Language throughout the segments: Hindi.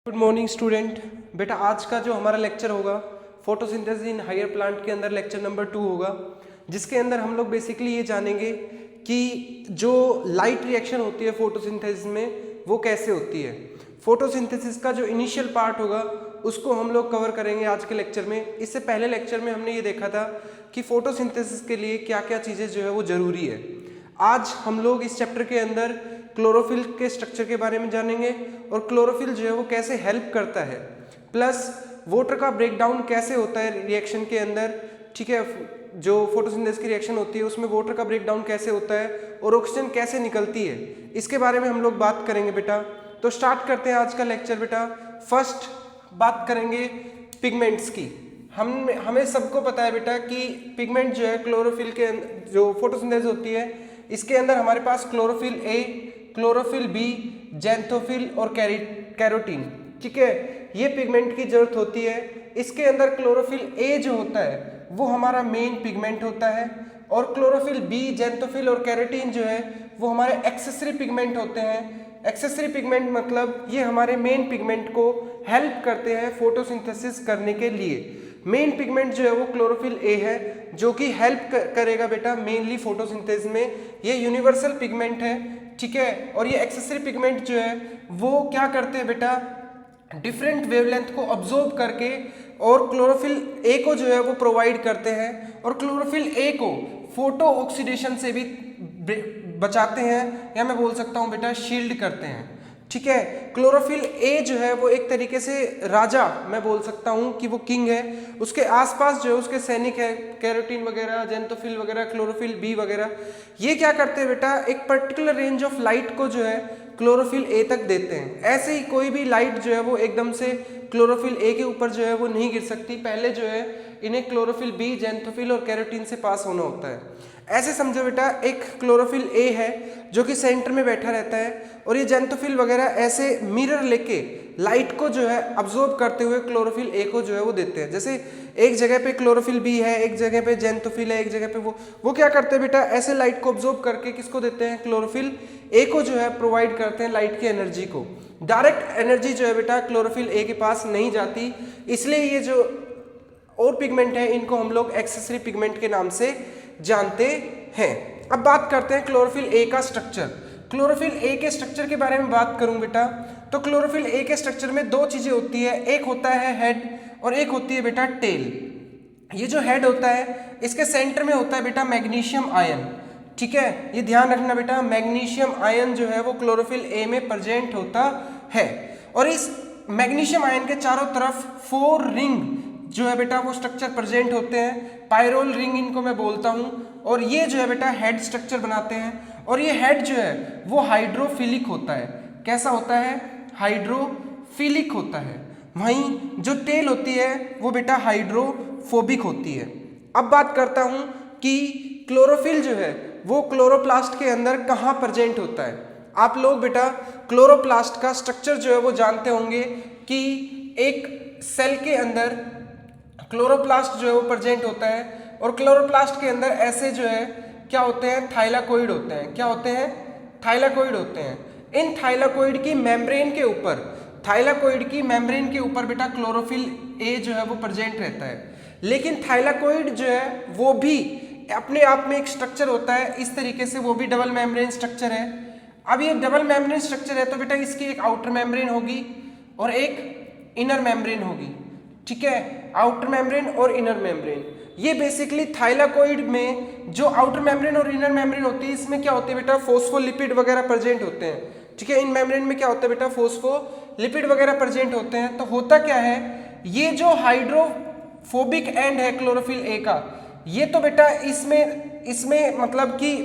Good morning student. बेटा आज का जो हमारा लेक्चर होगा फोटोसिंथेसिस इन हायर प्लांट के अंदर लेक्चर नंबर 2 होगा, जिसके अंदर हम लोग बेसिकली ये जानेंगे कि जो लाइट रिएक्शन होती है फोटोसिंथेसिस में वो कैसे होती है। फोटोसिंथेसिस का जो इनिशियल पार्ट होगा उसको हम लोग कवर करेंगे आज के लेक्चर में। इससे पहले लेक्चर में हमने ये देखा था कि फोटोसिंथेसिस के लिए क्या क्या चीज़ें जो है वो ज़रूरी है। आज हम लोग इस चैप्टर के अंदर क्लोरोफिल के स्ट्रक्चर के बारे में जानेंगे और क्लोरोफिल जो है वो कैसे हेल्प करता है, प्लस वाटर का ब्रेकडाउन कैसे होता है रिएक्शन के अंदर। ठीक है, जो फोटोसिंथेसिस की रिएक्शन होती है उसमें वाटर का ब्रेकडाउन कैसे होता है और ऑक्सीजन कैसे निकलती है, इसके बारे में हम लोग बात करेंगे बेटा। तो स्टार्ट करते हैं आज का लेक्चर बेटा। फर्स्ट बात करेंगे पिगमेंट्स की। हमें सबको पता है बेटा कि पिगमेंट जो है क्लोरोफिल के जो फोटोसिंथेसिस होती है इसके अंदर हमारे पास chlorophyll A, chlorophyll B, xanthophyll और कैरोटीन। ठीक है, ये पिगमेंट की जरूरत होती है। इसके अंदर क्लोरोफिल ए जो होता है वो हमारा मेन पिगमेंट होता है और क्लोरोफिल बी, जेंथोफिल और कैरोटीन जो है वो हमारे एक्सेसरी पिगमेंट होते हैं। एक्सेसरी पिगमेंट मतलब ये हमारे मेन पिगमेंट को हेल्प करते हैं फोटोसिंथेसिस करने के लिए। मेन पिगमेंट जो है वो क्लोरोफिल ए है जो कि हेल्प करेगा बेटा मेनली फोटोसिंथेसिस में। ये यूनिवर्सल पिगमेंट है, ठीक है। और ये एक्सेसरी पिगमेंट जो है वो क्या करते हैं बेटा, डिफरेंट वेवलेंथ को ऑब्जॉर्ब करके और क्लोरोफिल ए को जो है वो प्रोवाइड करते हैं और क्लोरोफिल ए को फोटो ऑक्सीडेशन से भी बचाते हैं, या मैं बोल सकता हूँ बेटा शील्ड करते हैं। ठीक है, क्लोरोफिल ए जो है वो एक तरीके से राजा, मैं बोल सकता हूँ कि वो किंग है। उसके आसपास जो है उसके सैनिक है, कैरोटीन वगैरह, जेंथोफिल वगैरह, क्लोरोफिल बी वगैरह। ये क्या करते हैं बेटा, एक पर्टिकुलर रेंज ऑफ लाइट को जो है क्लोरोफिल ए तक देते हैं। ऐसे ही कोई भी लाइट जो है वो एकदम से क्लोरोफिल ए के ऊपर जो है वो नहीं गिर सकती, पहले जो है इन्हें क्लोरोफिल बी, जेंथोफिल और कैरोटीन से पास होना होता है। ऐसे समझो बेटा, एक क्लोरोफिल ए है जो कि सेंटर में बैठा रहता है और ये जेंथोफिल वगैरह ऐसे मिरर लेके लाइट को जो है अब्जॉर्ब करते हुए क्लोरोफिल ए को जो है वो देते हैं। जैसे एक जगह पे क्लोरोफिल बी है, एक जगह पे जेंथोफिल है, एक जगह पे वो क्या करते हैं बेटा, ऐसे लाइट को अब्जॉर्ब करके किसको देते हैं, क्लोरोफिल ए को जो है प्रोवाइड करते हैं लाइट की एनर्जी को। डायरेक्ट एनर्जी जो है बेटा क्लोरोफिल ए के पास नहीं जाती, इसलिए ये जो और पिगमेंट है इनको हम लोग एक्सेसरी पिगमेंट के नाम से जानते हैं। अब बात करते हैं क्लोरोफिल ए का स्ट्रक्चर। क्लोरोफिल ए के स्ट्रक्चर के बारे में बात करूं बेटा, तो क्लोरोफिल ए के स्ट्रक्चर में दो चीजें होती है, एक होता है हेड और एक होती है बेटा टेल। ये जो हेड होता है इसके सेंटर में होता है बेटा मैग्नीशियम आयन। ठीक है, ये ध्यान रखना बेटा, मैग्नीशियम आयन जो है वो क्लोरोफिल ए में प्रेजेंट होता है और इस मैग्नीशियम आयन के चारों तरफ 4 रिंग जो है बेटा वो स्ट्रक्चर प्रेजेंट होते हैं। पायरोल रिंग इनको मैं बोलता हूं और ये जो है बेटा हेड स्ट्रक्चर बनाते हैं। और ये हेड जो है वो हाइड्रोफिलिक होता है। कैसा होता है, हाइड्रोफिलिक होता है। वहीं जो टेल होती है वो बेटा हाइड्रोफोबिक होती है। अब बात करता हूं कि क्लोरोफिल जो है वो क्लोरोप्लास्ट के अंदर कहाँ प्रेजेंट होता है। आप लोग बेटा क्लोरोप्लास्ट का स्ट्रक्चर जो है वो जानते होंगे कि एक सेल के अंदर क्लोरोप्लास्ट जो है वो प्रेजेंट होता है और क्लोरोप्लास्ट के अंदर ऐसे जो है क्या होते हैं, थाइलाकोइड होते हैं। क्या होते हैं, थाइलाकोइड होते हैं। इन थाइलाकोइड की मेम्ब्रेन के ऊपर, थाइलाकोइड की मेम्ब्रेन के ऊपर बेटा क्लोरोफिल ए जो है वो प्रेजेंट रहता है। लेकिन थाइलाकोइड जो है वो भी अपने आप में एक स्ट्रक्चर होता है, इस तरीके से वो भी डबल मेम्ब्रेन स्ट्रक्चर है। अब ये डबल मेम्ब्रेन स्ट्रक्चर है तो बेटा इसकी एक आउटर मेम्ब्रेन होगी और एक इनर मेम्ब्रेन होगी। ठीक है, आउटर मेम्ब्रेन और इनर मेम्ब्रेन। ये बेसिकली थाइलाकोइड में जो आउटर मेम्ब्रेन और इनर मेम्ब्रेन होती है इसमें क्या होते हैं बेटा, फोस्फोलिपिड वगैरह प्रेजेंट होते हैं। ठीक है, इन मेम्ब्रेन में क्या होता है बेटा, फोस्फोलिपिड वगैरह प्रेजेंट होते हैं। तो होता क्या है, ये जो हाइड्रोफोबिक एंड है क्लोरोफिल ए का, ये तो बेटा इसमें मतलब कि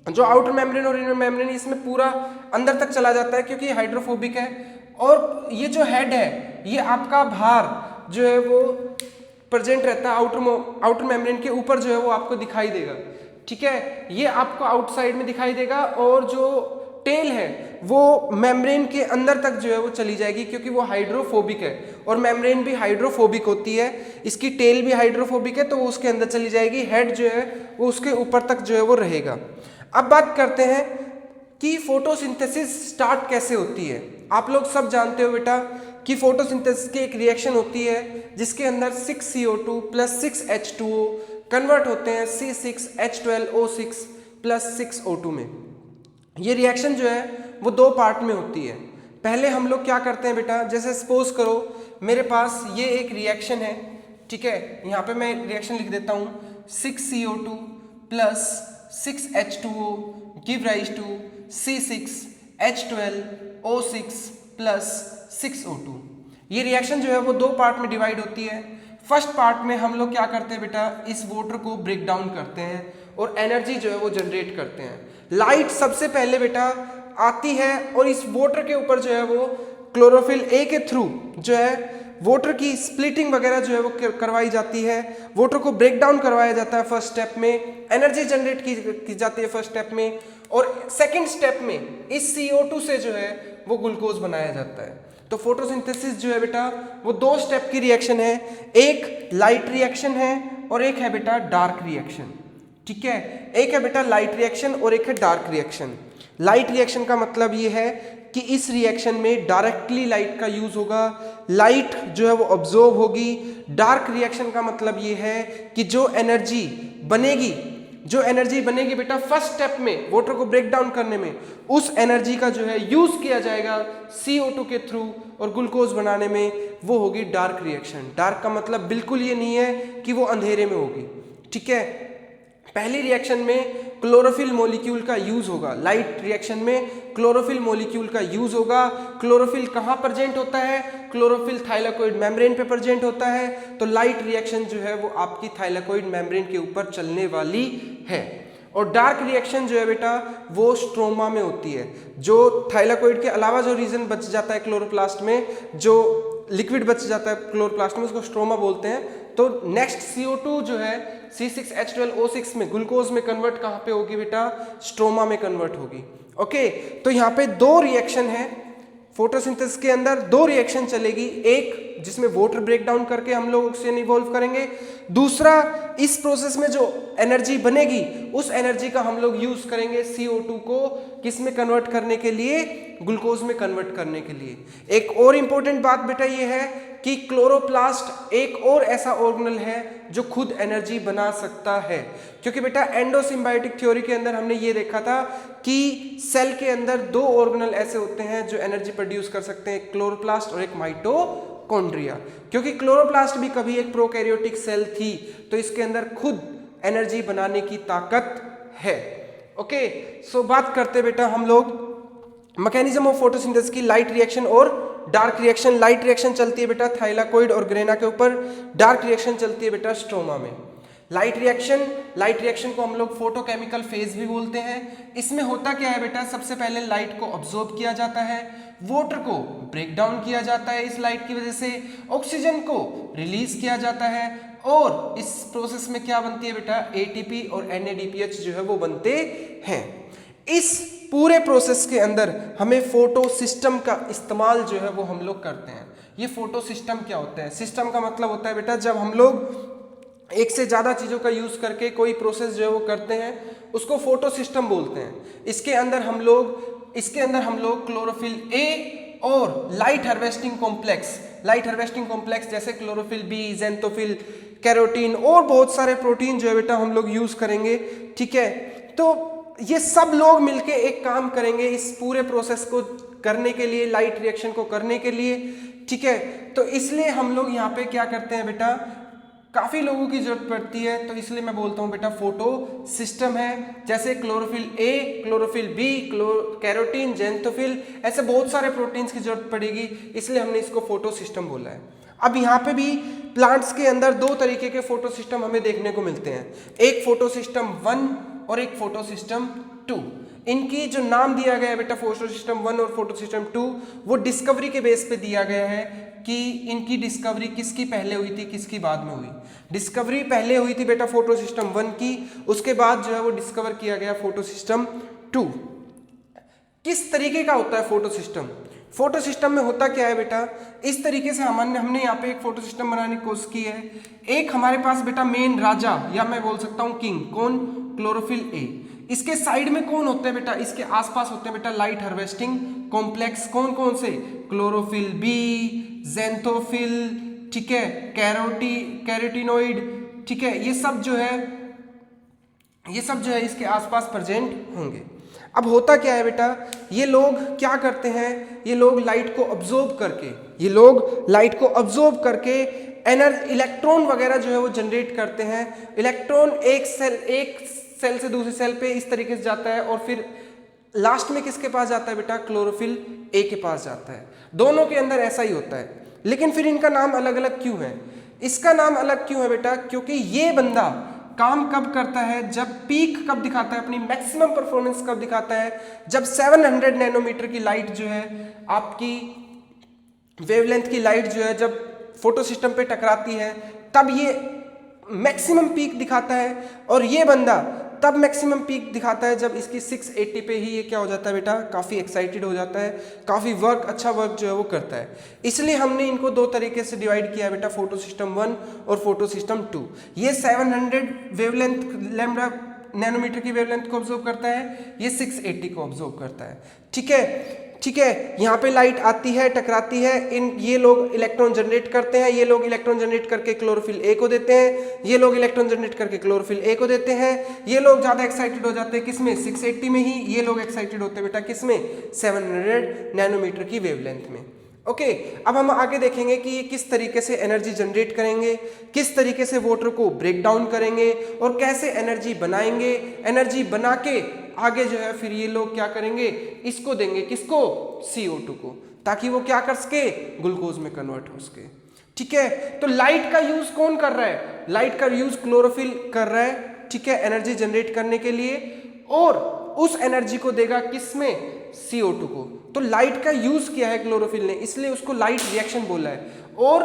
जो आउटर मेम्ब्रेन और इनर मेम्ब्रेन इसमें पूरा अंदर तक चला जाता है क्योंकि हाइड्रोफोबिक है। और ये जो हेड है ये आपका बाहर जो है वो प्रेजेंट रहता है, आउटर मेम्ब्रेन के ऊपर जो है वो आपको दिखाई देगा। ठीक है, ये आपको आउटसाइड में दिखाई देगा और जो टेल है वो मेम्ब्रेन के अंदर तक जो है वो चली जाएगी क्योंकि वो हाइड्रोफोबिक है और मेम्ब्रेन भी हाइड्रोफोबिक होती है। इसकी टेल भी हाइड्रोफोबिक है तो वो उसके अंदर चली जाएगी, हेड जो है वो उसके ऊपर तक जो है वो रहेगा। अब बात करते हैं कि फोटोसिंथेसिस स्टार्ट कैसे होती है। आप लोग सब जानते हो बेटा कि फोटोसिंथेसिस की एक रिएक्शन होती है जिसके अंदर 6CO2 प्लस 6H2O कन्वर्ट होते हैं C6H12O6 प्लस 6O2 में। ये रिएक्शन जो है वो दो पार्ट में होती है। पहले हम लोग क्या करते हैं बेटा, जैसे सपोज करो मेरे पास ये एक रिएक्शन है, ठीक है, यहाँ पे मैं रिएक्शन लिख देता हूँ 6CO2 plus 6H2O give rise to C6H12O6 plus 6O2। ये रिएक्शन जो है वो दो पार्ट में डिवाइड होती है। फर्स्ट पार्ट में हम लोग क्या करते हैं बेटा, इस वाटर को ब्रेक डाउन करते हैं और एनर्जी जो है वो जनरेट करते हैं। लाइट सबसे पहले बेटा आती है और इस वाटर के ऊपर जो है वो क्लोरोफिल ए के थ्रू जो है वाटर की स्प्लिटिंग वगैरह जो है वो करवाई जाती है, वाटर को ब्रेक डाउन करवाया जाता है फर्स्ट स्टेप में, एनर्जी जनरेट की जाती है फर्स्ट स्टेप में, और सेकंड स्टेप में इस CO2 से जो है वो ग्लूकोज बनाया जाता है। तो फोटोसिंथेसिस जो है बेटा वो दो स्टेप की रिएक्शन है, एक लाइट रिएक्शन है और एक है बेटा डार्क रिएक्शन, ठीक है। एक है बेटा लाइट रिएक्शन और एक है डार्क रिएक्शन। लाइट रिएक्शन का मतलब ये है कि इस रिएक्शन में डायरेक्टली लाइट का यूज होगा, लाइट जो है वो ऑब्जॉर्ब होगी। डार्क रिएक्शन का मतलब ये है कि जो एनर्जी बनेगी बेटा फर्स्ट स्टेप में वाटर को ब्रेक डाउन करने में, उस एनर्जी का जो है यूज किया जाएगा CO2 के थ्रू और ग्लूकोज बनाने में, वो होगी डार्क रिएक्शन। डार्क का मतलब बिल्कुल ये नहीं है कि वो अंधेरे में होगी, ठीक है। पहली रिएक्शन में क्लोरोफिल मॉलिक्यूल का यूज होगा, लाइट रिएक्शन में क्लोरोफिल मॉलिक्यूल का यूज होगा। क्लोरोफिल कहाँ प्रेजेंट होता है, क्लोरोफिल थाइलाकोइड मेम्ब्रेन पे प्रेजेंट होता है, तो लाइट रिएक्शन जो है वो आपकी थाइलाकोइड मेम्ब्रेन के ऊपर चलने वाली है। और डार्क रिएक्शन जो है बेटा वो स्ट्रोमा में होती है। जो थाइलाकोइड के अलावा जो रीजन बच जाता है क्लोरोप्लास्ट में, जो लिक्विड बच जाता है क्लोरोप्लास्ट में, उसको स्ट्रोमा बोलते हैं। तो नेक्स्ट CO2 जो है C6H12O6 में ग्लूकोज में कन्वर्ट कहाँ पे होगी बेटा, स्ट्रोमा में कन्वर्ट होगी। ओके, तो यहाँ पे दो रिएक्शन है फोटोसिंथेसिस के अंदर, दो रिएक्शन चलेगी, एक जिसमें वाटर ब्रेक डाउन करके हम लोग ऑक्सीजन इवॉल्व करेंगे, दूसरा इस प्रोसेस में जो एनर्जी बनेगी उस एनर्जी का हम लोग यूज करेंगे CO2 को किस में कन्वर्ट करने के लिए, ग्लूकोज में कन्वर्ट करने के लिए। एक और इंपॉर्टेंट बात बेटा ये है कि क्लोरोप्लास्ट एक और ऐसा ऑर्गेनल है जो खुद एनर्जी बना सकता है, क्योंकि बेटा एंडोसिम्बायोटिक थ्योरी के अंदर हमने ये देखा था कि सेल के अंदर दो ऑर्गेनल ऐसे होते हैं जो एनर्जी प्रोड्यूस कर सकते हैं, एक क्लोरोप्लास्ट और एक माइटोकॉन्ड्रिया। क्योंकि क्लोरोप्लास्ट भी कभी एक प्रोकैरियोटिक सेल थी, तो इसके अंदर खुद एनर्जी बनाने की ताकत है। ओके, सो बात करते बेटा हम लोग मैकेनिज्म ऑफ फोटोसिंथेसिस की, लाइट रिएक्शन और डार्क रिएक्शन। लाइट रिएक्शन चलती है बेटा थाइलाकोइड और ग्रेना के ऊपर, डार्क रिएक्शन चलती है बेटा स्ट्रोमा में। लाइट रिएक्शन को हम लोग फोटोकेमिकल फेज भी बोलते हैं। इसमें होता क्या है बेटा, सबसे पहले लाइट को ऑब्जॉर्ब किया जाता है, वाटर को ब्रेक डाउन किया जाता है, इस लाइट की वजह से ऑक्सीजन को रिलीज किया जाता है, और इस प्रोसेस में क्या बनती है बेटा, ATP और NADPH जो है वो बनते हैं। इस पूरे प्रोसेस के अंदर हमें फोटो सिस्टम का इस्तेमाल जो है वो हम लोग करते हैं। ये फोटो सिस्टम क्या होता है, सिस्टम का मतलब होता है बेटा जब हम लोग एक से ज़्यादा चीज़ों का यूज़ करके कोई प्रोसेस जो है वो करते हैं, उसको फोटो सिस्टम बोलते हैं। इसके अंदर हम लोग क्लोरोफिल ए और लाइट हार्वेस्टिंग कॉम्प्लेक्स जैसे क्लोरोफिल बी, ज़ेंथोफिल, कैरोटीन और बहुत सारे प्रोटीन जो है बेटा हम लोग यूज़ करेंगे, ठीक है। तो ये सब लोग मिलके एक काम करेंगे इस पूरे प्रोसेस को करने के लिए, लाइट रिएक्शन को करने के लिए, ठीक है। तो इसलिए हम लोग यहाँ पे क्या करते हैं बेटा, काफ़ी लोगों की जरूरत पड़ती है, तो इसलिए मैं बोलता हूँ बेटा फोटो सिस्टम है। जैसे chlorophyll A, chlorophyll B, carotene, ज़ेंथोफिल, ऐसे बहुत सारे प्रोटीन्स की जरूरत पड़ेगी, इसलिए हमने इसको फोटो सिस्टम बोला है। अब यहाँ पे भी प्लांट्स के अंदर दो तरीके के फोटो सिस्टम हमें देखने को मिलते हैं, एक फोटो सिस्टम 1 और एक फोटो सिस्टम 2। इनकी जो नाम दिया गया है बेटा फोटो सिस्टम 1 और फोटो सिस्टम 2, वो डिस्कवरी के बेस पे दिया गया है कि इनकी डिस्कवरी किसकी पहले हुई थी, किसकी बाद में हुई। डिस्कवरी पहले हुई थी बेटा फोटो सिस्टम 1 की, उसके बाद जो है वो डिस्कवर किया गया फोटो सिस्टम 2। किस तरीके का होता है फोटो सिस्टम? फोटो सिस्टम में होता क्या है बेटा, इस तरीके से हमने यहाँ पे एक फोटो सिस्टम बनाने की कोशिश की है। एक हमारे पास बेटा मेन राजा, या मैं बोल सकता हूँ किंग, कौन, क्लोरोफिल ए। इसके साइड में कौन होते हैं बेटा, इसके आसपास होते हैं बेटा लाइट हार्वेस्टिंग कॉम्प्लेक्स, कौन कौन से, क्लोरोफिल बी, ज़ैंथोफिल, ठीक है, कैरोटीनोइड, ठीक है, ये सब जो है इसके आसपास प्रेजेंट होंगे। अब होता क्या है बेटा, ये लोग क्या करते हैं, ये लोग लाइट को ऑब्जॉर्ब करके इलेक्ट्रॉन वगैरह जो है वो जनरेट करते हैं। इलेक्ट्रॉन एक सेल से दूसरी सेल पे इस तरीके से जाता है और फिर लास्ट में किसके पास जाता है बेटा, क्लोरोफिल ए के पास जाता है। दोनों के अंदर ऐसा ही होता है, लेकिन फिर इनका नाम अलग अलग क्यों है? इसका नाम अलग क्यों है बेटा, क्योंकि ये बंदा काम कब करता है, जब पीक कब दिखाता है, अपनी मैक्सिमम परफॉर्मेंस कब दिखाता है, जब 700 नैनोमीटर की लाइट जो है, आपकी वेवलेंथ की लाइट जो है जब फोटो सिस्टम पे टकराती है तब ये मैक्सिमम पीक दिखाता है। और ये बंदा तब मैक्सिमम पीक दिखाता है जब इसकी 680 पे ही ये क्या हो जाता है बेटा, काफ़ी एक्साइटेड हो जाता है, काफ़ी अच्छा वर्क जो है वो करता है। इसलिए हमने इनको दो तरीके से डिवाइड किया है बेटा, फोटो सिस्टम 1 और फोटो सिस्टम 2। ये 700 वेवलेंथ लैम्डा नैनोमीटर की वेवलेंथ को ऑब्जर्व करता है, ये 680 को ऑब्जर्व करता है। ठीक है, यहाँ पे लाइट आती है, टकराती है, ये लोग इलेक्ट्रॉन जनरेट करते हैं, ये लोग इलेक्ट्रॉन जनरेट करके क्लोरोफिल ए को देते हैं, ये लोग इलेक्ट्रॉन जनरेट करके क्लोरोफिल ए को देते हैं। ये लोग ज़्यादा एक्साइटेड हो जाते हैं किसमें, 680 में ही, ये लोग एक्साइटेड होते हैं बेटा किसमें, 700 नैनोमीटर की वेवलेंथ में। ओके, अब हम आगे देखेंगे कि ये किस तरीके से एनर्जी जनरेट करेंगे, किस तरीके से वाटर को ब्रेक डाउन करेंगे और कैसे एनर्जी बनाएंगे। एनर्जी बना के आगे जो है फिर ये लोग क्या करेंगे, इसको देंगे, किसको, CO2 को, ताकि वो क्या कर सके, ग्लूकोज में कन्वर्ट हो सके। ठीक है, तो लाइट का यूज कौन कर रहा है, लाइट का यूज क्लोरोफिल कर रहा है, ठीक है, एनर्जी जनरेट करने के लिए, और उस एनर्जी को देगा किसमें, CO2 को। तो लाइट का यूज किया है क्लोरोफिल ने, इसलिए उसको लाइट रिएक्शन बोला है। और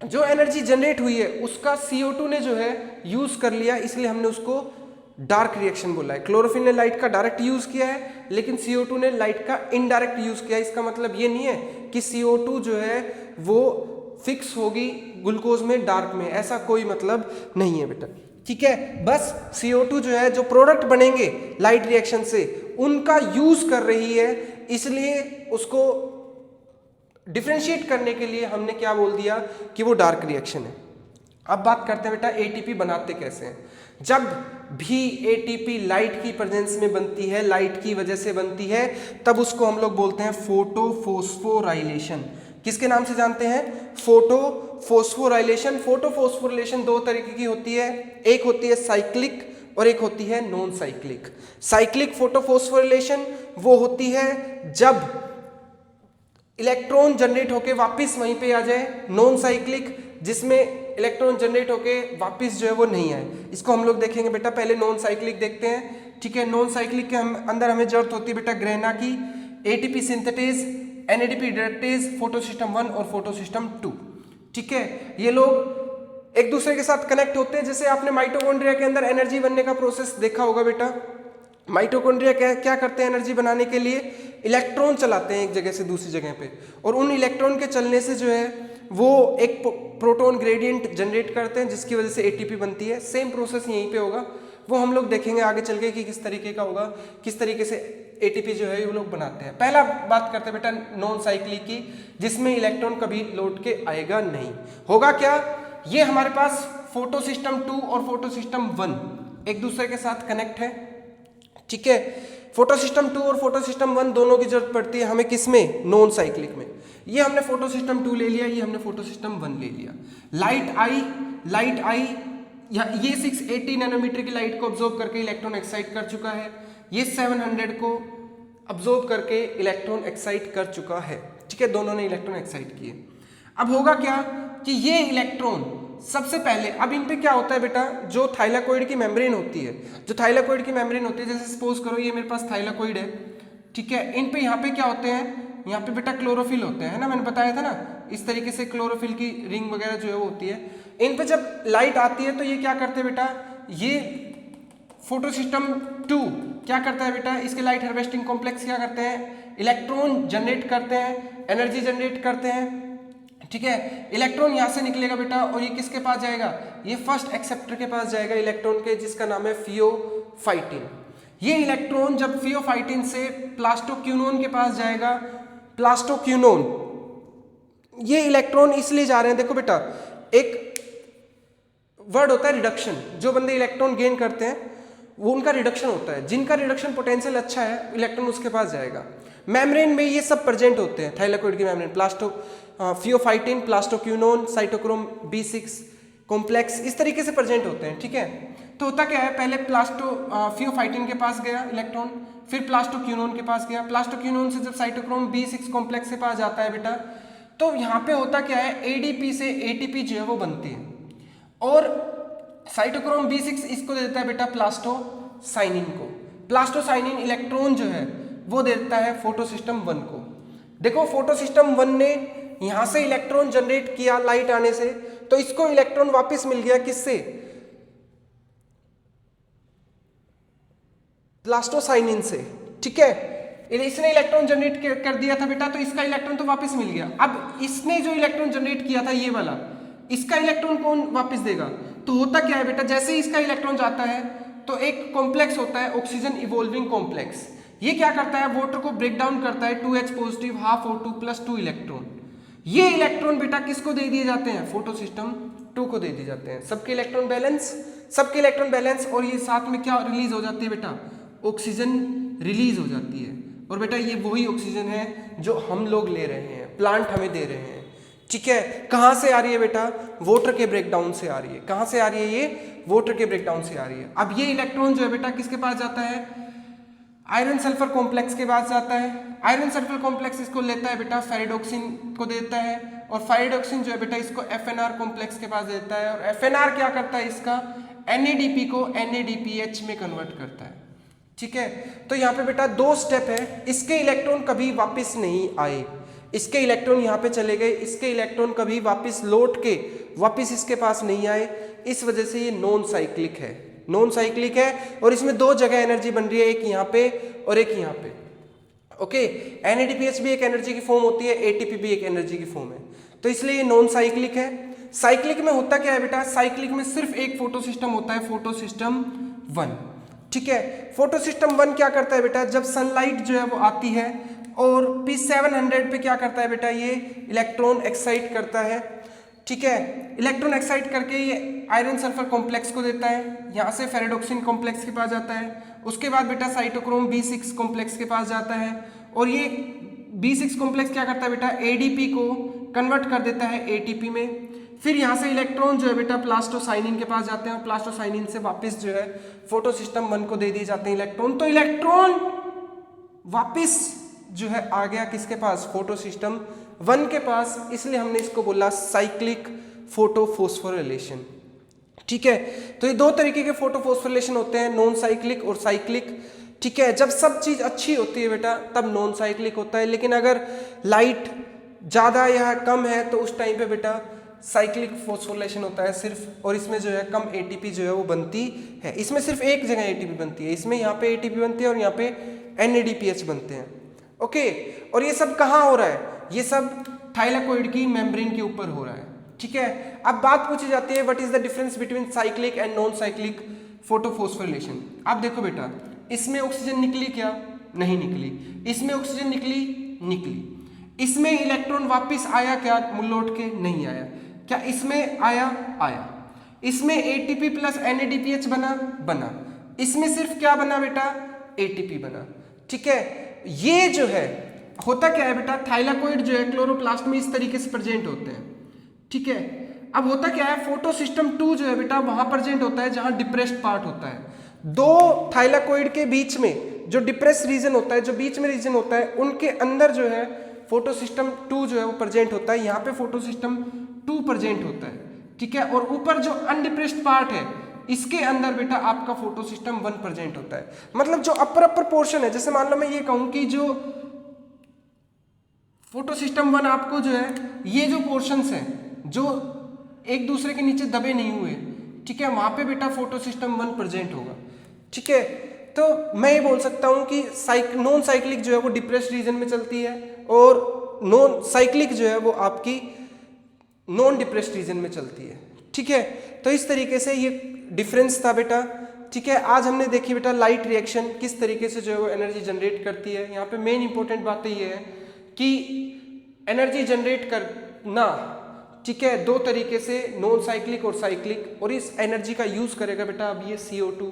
जो एनर्जी जनरेट हुई है उसका CO2 ने जो है यूज कर लिया, इसलिए हमने उसको डार्क रिएक्शन बोला है। क्लोरोफिल ने लाइट का डायरेक्ट यूज किया है, लेकिन CO2 ने लाइट का इनडायरेक्ट यूज किया है। इसका मतलब ये नहीं है कि CO2 जो है वो फिक्स होगी ग्लूकोज में डार्क में, ऐसा कोई मतलब नहीं है बेटा। ठीक है, बस CO2 जो है, जो प्रोडक्ट बनेंगे लाइट रिएक्शन से, उनका यूज कर रही है, इसलिए उसको डिफरेंशिएट करने के लिए हमने क्या बोल दिया कि वो डार्क रिएक्शन है। अब बात करते हैं बेटा ATP बनाते कैसे हैं। जब भी ATP लाइट की प्रेजेंस में बनती है, लाइट की वजह से बनती है, तब उसको हम लोग बोलते हैं फोटोफोस्फोराइलेशन। किसके नाम से जानते हैं, फोटोफोस्फोराइलेशन। फोटोफोस्फोराइलेशन दो तरीके की होती है, एक होती है साइक्लिक और एक होती है नॉन साइक्लिक। साइक्लिक फोटोफोस्फोराइलेशन वो होती है जब इलेक्ट्रॉन जनरेट होके वापस वहीं पे आ जाए। नॉन साइक्लिक जिसमें इलेक्ट्रॉन जनरेट होके वापस जो है वो नहीं आए। इसको हम लोग देखेंगे बेटा, पहले नॉन साइक्लिक देखते हैं। ठीक है, नॉन साइक्लिक के अंदर हमें जरूरत होती है बेटा ग्रेना की, ATP synthetase, NADP reductase, photosystem 1 और फोटो सिस्टम 2। ठीक है, ये लोग एक दूसरे के साथ कनेक्ट होते हैं। जैसे आपने माइटोकॉन्ड्रिया के अंदर एनर्जी बनने का प्रोसेस देखा होगा बेटा। माइटोकॉन्ड्रिया क्या करते हैं एनर्जी बनाने के लिए, इलेक्ट्रॉन चलाते हैं एक जगह से दूसरी जगह पे, और उन इलेक्ट्रॉन के चलने से जो है वो एक प्रोटॉन ग्रेडियंट जनरेट करते हैं, जिसकी वजह से ATP बनती है। सेम प्रोसेस यहीं पे होगा, वो हम लोग देखेंगे आगे चल के कि किस तरीके का होगा, किस तरीके से ATP जो है वो लोग बनाते हैं। पहला बात करते हैं बेटा नॉन साइक्लिक की, जिसमें इलेक्ट्रॉन कभी लौट के आएगा नहीं। होगा क्या, ये हमारे पास फोटो सिस्टम 2 और फोटो सिस्टम 1 एक दूसरे के साथ कनेक्ट है। ठीक है, फोटो सिस्टम 2 और फोटो सिस्टम 1 दोनों की जरूरत पड़ती है हमें किसमें, नॉन साइक्लिक में। ये हमने फोटो सिस्टम 2 ले लिया, ये हमने फोटो सिस्टम 1 ले लिया। लाइट आई ये 680 नैनोमीटर की लाइट को ऑब्जॉर्व करके इलेक्ट्रॉन एक्साइट कर चुका है, ये 700 को ऑब्जॉर्व करके इलेक्ट्रॉन एक्साइट कर चुका है। ठीक है, दोनों ने इलेक्ट्रॉन एक्साइट किए। अब होगा क्या कि ये इलेक्ट्रॉन सबसे पहले, अब इन पे क्या होता है बेटा, जो थाइलाकोइड की मेम्ब्रेन होती है, जैसे सपोज करो ये मेरे पास थाइलाकोइड है। ठीक है, इन पे यहाँ पे क्या होते हैं, यहाँ पे बेटा क्लोरोफिल होते हैं, है ना, मैंने बताया था ना, इस तरीके से क्लोरोफिल की रिंग वगैरह जो है वो होती है। इन पे जब लाइट आती है तो ये क्या करते हैं बेटा, ये फोटो सिस्टम 2 क्या करता है बेटा, इसके लाइट हार्वेस्टिंग कॉम्प्लेक्स क्या करते हैं, इलेक्ट्रॉन जनरेट करते हैं, एनर्जी जनरेट करते हैं। ठीक है, इलेक्ट्रॉन यहाँ से निकलेगा बेटा, और ये किसके पास जाएगा, ये फर्स्ट एक्सेप्टर के पास जाएगा इलेक्ट्रॉन के, जिसका नाम है फियोफाइटिन। ये इलेक्ट्रॉन जब फियोफाइटिन से प्लास्टोक्यूनोन के पास जाएगा, प्लास्टोक्यूनोन ये इलेक्ट्रॉन इसलिए जा रहे हैं, देखो बेटा एक वर्ड होता है रिडक्शन, जो बंदे इलेक्ट्रॉन गेन करते हैं वो उनका रिडक्शन होता है, जिनका रिडक्शन पोटेंशियल अच्छा है इलेक्ट्रॉन उसके पास जाएगा। मेम्ब्रेन में ये सब प्रेजेंट होते हैं, थाइलाकोइड की membrane, pheophytin, plastoquinone, cytochrome B6 complex इस तरीके से प्रेजेंट होते हैं, ठीक है। तो होता क्या है, पहले फियोफाइटिन के पास गया इलेक्ट्रॉन, फिर प्लास्टोक्यूनोन के पास गया, प्लास्टोक्यूनोन से जब साइटोक्रोम B6 कॉम्प्लेक्स के पास जाता है बेटा, तो यहाँ पे होता क्या है, ADP से ATP जो है वो बनती है, और साइटोक्रोम B6 इसको दे देता है बेटा प्लास्टोसाइनिन को। प्लास्टोसाइनिन इलेक्ट्रॉन जो है वो देता है फोटोसिस्टम 1 को। देखो फोटोसिस्टम 1 ने यहां से इलेक्ट्रॉन जनरेट किया लाइट आने से, तो इसको इलेक्ट्रॉन वापस मिल गया किससे, प्लास्टोसाइनिन से, ठीक है। इसने इलेक्ट्रॉन जनरेट कर दिया था बेटा, तो इसका इलेक्ट्रॉन तो वापस मिल गया। अब इसने जो इलेक्ट्रॉन जनरेट किया था ये वाला, इसका इलेक्ट्रॉन कौन वापस देगा, तो होता क्या है बेटा, जैसे ही इसका इलेक्ट्रॉन जाता है तो एक कॉम्प्लेक्स होता है ऑक्सीजन इवॉल्विंग कॉम्प्लेक्स, ये क्या करता है, वाटर को ब्रेक डाउन करता है 2H positive half O2 plus 2 electron. ये इलेक्ट्रॉन बेटा किसको दे दिए जाते हैं, फोटोसिस्टम 2 को दे दिए जाते हैं। सबके इलेक्ट्रॉन बैलेंस, सबके इलेक्ट्रॉन बैलेंस, और ये साथ में क्या रिलीज हो जाती है बेटा, ऑक्सीजन रिलीज हो जाती है। और बेटा ये वही ऑक्सीजन है जो हम लोग ले रहे हैं, प्लांट हमें दे रहे हैं, ठीक है। कहां से आ रही है बेटा, वाटर के ब्रेकडाउन से आ रही है। कहां से आ रही है ये, वाटर के ब्रेकडाउन से आ रही है। अब ये इलेक्ट्रॉन जो है बेटा किसके पास जाता है, आयरन सल्फर कॉम्प्लेक्स के पास जाता है। आयरन सल्फर कॉम्प्लेक्स इसको लेता है बेटा फेरिडोक्सिन को देता है, और फेरिडोक्सिन जो है बेटा इसको FNR कॉम्प्लेक्स के पास देता है, और FNR क्या करता है, इसका NADP को NADPH में कन्वर्ट करता है, ठीक है। तो यहाँ पे बेटा 2 स्टेप है, इसके इलेक्ट्रॉन कभी वापस नहीं आए, इसके इलेक्ट्रॉन यहाँ पे चले गए, इसके इलेक्ट्रॉन कभी वापस लौट के वापस इसके पास नहीं आए, इस वजह से ये नॉन साइक्लिक है, नॉन साइक्लिक है। और इसमें 2 जगह एनर्जी बन रही है, एक यहाँ पे और एक यहाँ पे, ओके। NADPH भी एक एनर्जी की फॉर्म होती है, ATP भी एक एनर्जी की फॉर्म है, तो इसलिए ये नॉन साइक्लिक है। साइक्लिक में होता क्या है बेटा, साइक्लिक में सिर्फ एक फोटोसिस्टम होता है, फोटोसिस्टम 1, ठीक है। फोटोसिस्टम 1 क्या करता है बेटा, जब सनलाइट जो है वो आती है और P700 पे क्या करता है बेटा, ये इलेक्ट्रॉन एक्साइट करता है, ठीक है। इलेक्ट्रॉन एक्साइट करके ये आयरन सल्फर कॉम्प्लेक्स को देता है, यहाँ से फेरिडोक्सिन कॉम्प्लेक्स के पास जाता है, उसके बाद बेटा साइटोक्रोम B6 कॉम्प्लेक्स के पास जाता है, और ये B6 कॉम्प्लेक्स क्या करता है बेटा, ADP को कन्वर्ट कर देता है ATP में। फिर यहाँ से इलेक्ट्रॉन जो है बेटा प्लास्टोसाइनिन के पास जाते हैं, और प्लास्टोसाइनिन से वापस जो है फोटोसिस्टम 1 को दे दिए जाते हैं इलेक्ट्रॉन। तो इलेक्ट्रॉन वापस जो है आ गया किसके पास, फोटोसिस्टम 1 के पास, इसलिए हमने इसको बोला साइक्लिक फोटोफॉस्फोरिलेशन, ठीक है। तो ये 2 तरीके के फोटोफॉस्फोरिलेशन होते हैं, नॉन साइक्लिक और साइक्लिक, ठीक है। जब सब चीज अच्छी होती है बेटा तब नॉन साइक्लिक होता है, लेकिन अगर लाइट ज्यादा या कम है तो उस टाइम पे बेटा साइक्लिक फोस्फोरिलेशन होता है सिर्फ, और इसमें जो है कम ATP जो है वो बनती है। इसमें सिर्फ एक जगह ATP बनती है, इसमें यहाँ पे ATP बनती है और यहाँ पे NADPH बनते हैं, ओके। और ये सब कहाँ हो रहा है, ये सब थाइलाकोइड की मेम्ब्रेन के ऊपर हो रहा है, ठीक है। अब बात पूछी जाती है what is the difference between cyclic and non cyclic photophosphorylation. अब देखो बेटा, इसमें ऑक्सीजन निकली क्या, नहीं निकली, इसमें ऑक्सीजन निकली, निकली। इसमें इलेक्ट्रॉन वापस आया क्या, लौट के नहीं आया, क्या इसमें आया, आया। इसमें ATP प्लस NADPH बना, बना। इसमें सिर्फ क्या बना बेटा, ATP बना, ठीक है। ये जो है होता क्या है बेटा, थाइलाकोइड जो है क्लोरोप्लास्ट में इस तरीके से प्रेजेंट होते हैं, ठीक है। अब होता क्या है, फोटोसिस्टम 2 जो है बेटा वहां प्रेजेंट होता है जहां डिप्रेस्ड पार्ट होता है। 2 थाइलाकोइड के बीच में जो डिप्रेस रीजन होता है, जो बीच में रीजन होता है, उनके अंदर जो है फोटोसिस्टम 2 जो है वो प्रेजेंट होता है। यहाँ पे फोटोसिस्टम 2 प्रेजेंट होता है, ठीक है। और ऊपर जो अनडिप्रेस्ड पार्ट है इसके अंदर बेटा आपका फोटोसिस्टम 1 प्रेजेंट होता है। मतलब जो अपर पोर्शन है, जैसे मान लो मैं ये कहूं कि जो फोटोसिस्टम 1 आपको जो है ये जो पोर्शंस हैं जो एक दूसरे के नीचे दबे नहीं हुए, ठीक है, वहां पे बेटा फोटोसिस्टम 1 प्रेजेंट होगा, ठीक है। तो मैं ये बोल सकता हूं कि नॉन साइक्लिक जो है वो डिप्रेस्ड रीजन में चलती है, और नॉन साइक्लिक जो है वो आपकी नॉन डिप्रेस्ड रीजन में चलती है, ठीक है। तो इस तरीके से ये डिफरेंस था बेटा, ठीक है। आज हमने देखी बेटा लाइट रिएक्शन किस तरीके से जो है वो एनर्जी जनरेट करती है। यहाँ पे मेन इंपॉर्टेंट बात ये है कि एनर्जी जनरेट ना, ठीक है, दो तरीके से, नॉन साइक्लिक और साइक्लिक, और इस एनर्जी का यूज करेगा बेटा अब ये CO2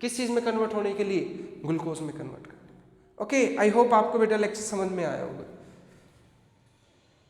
किस चीज में कन्वर्ट होने के लिए, ग्लूकोज में कन्वर्ट करने। ओके, आई होप आपको बेटा लेक्चर समझ में आया होगा।